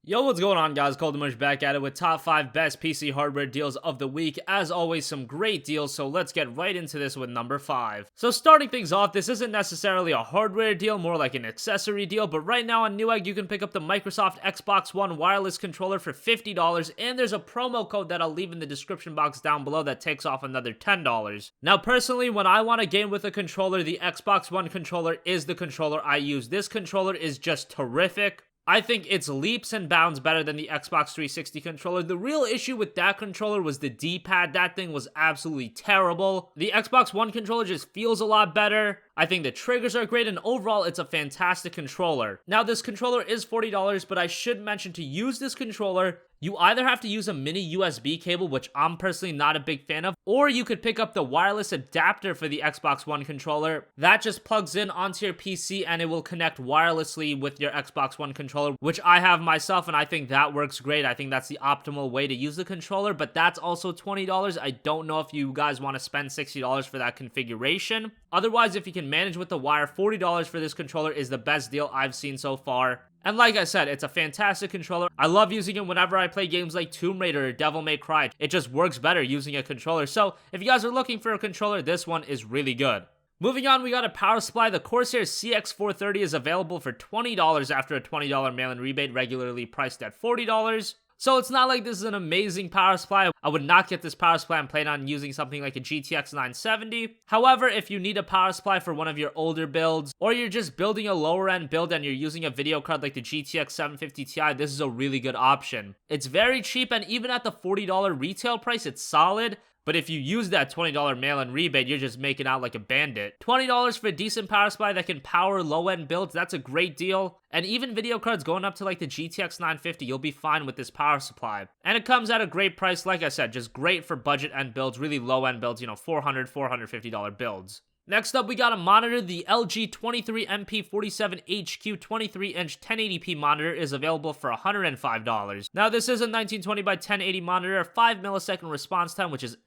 Yo, what's going on, guys? CultofMush back at it with top 5 best PC hardware deals of the week. As always, some great deals, so let's get right into this with number 5. So starting things off, this isn't necessarily a hardware deal, more like an accessory deal, but right now on Newegg, you can pick up the Microsoft Xbox One wireless controller for $50, and there's a promo code that I'll leave in the description box down below that takes off another $10. Now, personally, when I want to game with a controller, the Xbox One controller is the controller I use. This controller is just terrific. I think it's leaps and bounds better than the Xbox 360 controller. The real issue with that controller was the D-pad. That thing was absolutely terrible. The Xbox One controller just feels a lot better. I think the triggers are great, and overall, it's a fantastic controller. Now, this controller is $40, but I should mention to use this controller, you either have to use a mini USB cable, which I'm personally not a big fan of, or you could pick up the wireless adapter for the Xbox One controller. That just plugs in onto your PC and it will connect wirelessly with your Xbox One controller, which I have myself, and I think that works great. I think that's the optimal way to use the controller, but that's also $20. I don't know if you guys want to spend $60 for that configuration. Otherwise, if you can manage with the wire, $40 for this controller is the best deal I've seen so far. And like I said, it's a fantastic controller. I love using it whenever I play games like Tomb Raider or Devil May Cry. It just works better using a controller. So if you guys are looking for a controller, this one is really good. Moving on, we got a power supply. The Corsair CX 430 is available for $20 after a $20 mail-in rebate, regularly priced at $40. So it's not like this is an amazing power supply. I would not get this power supply and plan on using something like a GTX 970. However, if you need a power supply for one of your older builds, or you're just building a lower end build and you're using a video card like the GTX 750 Ti, this is a really good option. It's very cheap, and even at the $40 retail price, it's solid. But if you use that $20 mail-in rebate, you're just making out like a bandit. $20 for a decent power supply that can power low-end builds, that's a great deal. And even video cards going up to like the GTX 950, you'll be fine with this power supply. And it comes at a great price, like I said, just great for budget-end builds, really low-end builds, $400, $450 builds. Next up, we got a monitor. The LG 23MP47HQ 23-inch 1080p monitor is available for $105. Now, this is a 1920 by 1080 monitor, 5 millisecond response time, which is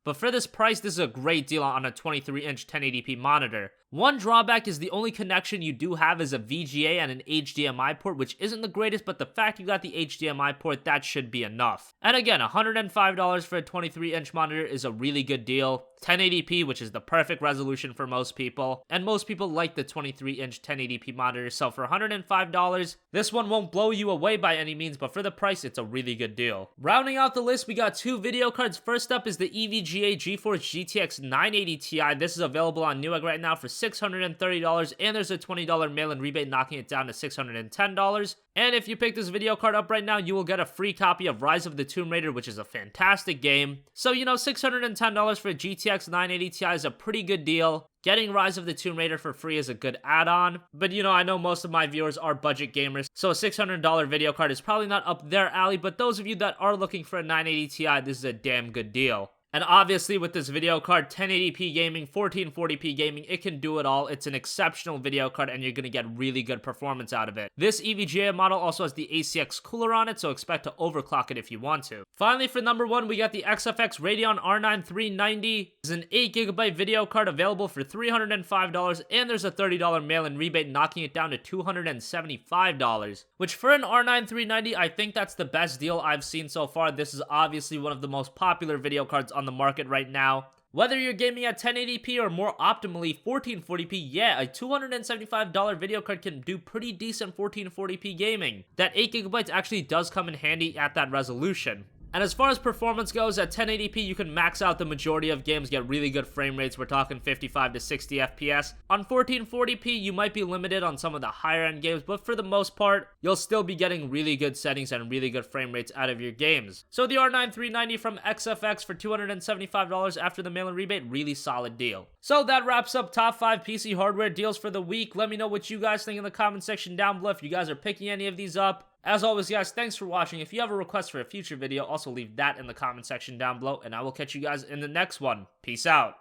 but for this price, this is a great deal on a 23-inch 1080p monitor. One drawback is the only connection you do have is a VGA and an HDMI port, which isn't the greatest, but the fact you got the HDMI port, that should be enough. And again, $105 for a 23-inch monitor is a really good deal. 1080p, which is the perfect resolution for most people, and most people like the 23-inch 1080p monitor, so for $105, this one won't blow you away by any means, but for the price, it's a really good deal. Rounding out the list, we got two video cards. First up is the EVGA GeForce GTX 980 Ti. This is available on Newegg right now for $630, and there's a $20 mail-in rebate knocking it down to $610. And if you pick this video card up right now, you will get a free copy of Rise of the Tomb Raider, which is a fantastic game. So, $610 for a GTX 980 Ti is a pretty good deal. Getting Rise of the Tomb Raider for free is a good add-on. But, I know most of my viewers are budget gamers, so a $600 video card is probably not up their alley. But those of you that are looking for a 980 Ti, this is a damn good deal. And obviously with this video card, 1080p gaming, 1440p gaming, it can do it all. It's an exceptional video card and you're going to get really good performance out of it. This EVGA model also has the ACX cooler on it, so expect to overclock it if you want to. Finally, for number 1, we got the XFX Radeon R9 390. It's an 8GB video card available for $305, and there's a $30 mail-in rebate knocking it down to $275, which for an R9 390, I think that's the best deal I've seen so far. This is obviously one of the most popular video cards on the market right now. Whether you're gaming at 1080p or more optimally 1440p, yeah, a $275 video card can do pretty decent 1440p gaming. That 8GB actually does come in handy at that resolution. And as far as performance goes, at 1080p, you can max out the majority of games, get really good frame rates. We're talking 55 to 60 FPS. On 1440p, you might be limited on some of the higher end games, but for the most part, you'll still be getting really good settings and really good frame rates out of your games. So the R9 390 from XFX for $275 after the mail-in rebate, really solid deal. So that wraps up top 5 PC hardware deals for the week. Let me know what you guys think in the comment section down below if you guys are picking any of these up. As always, guys, thanks for watching. If you have a request for a future video, also leave that in the comment section down below, and I will catch you guys in the next one. Peace out.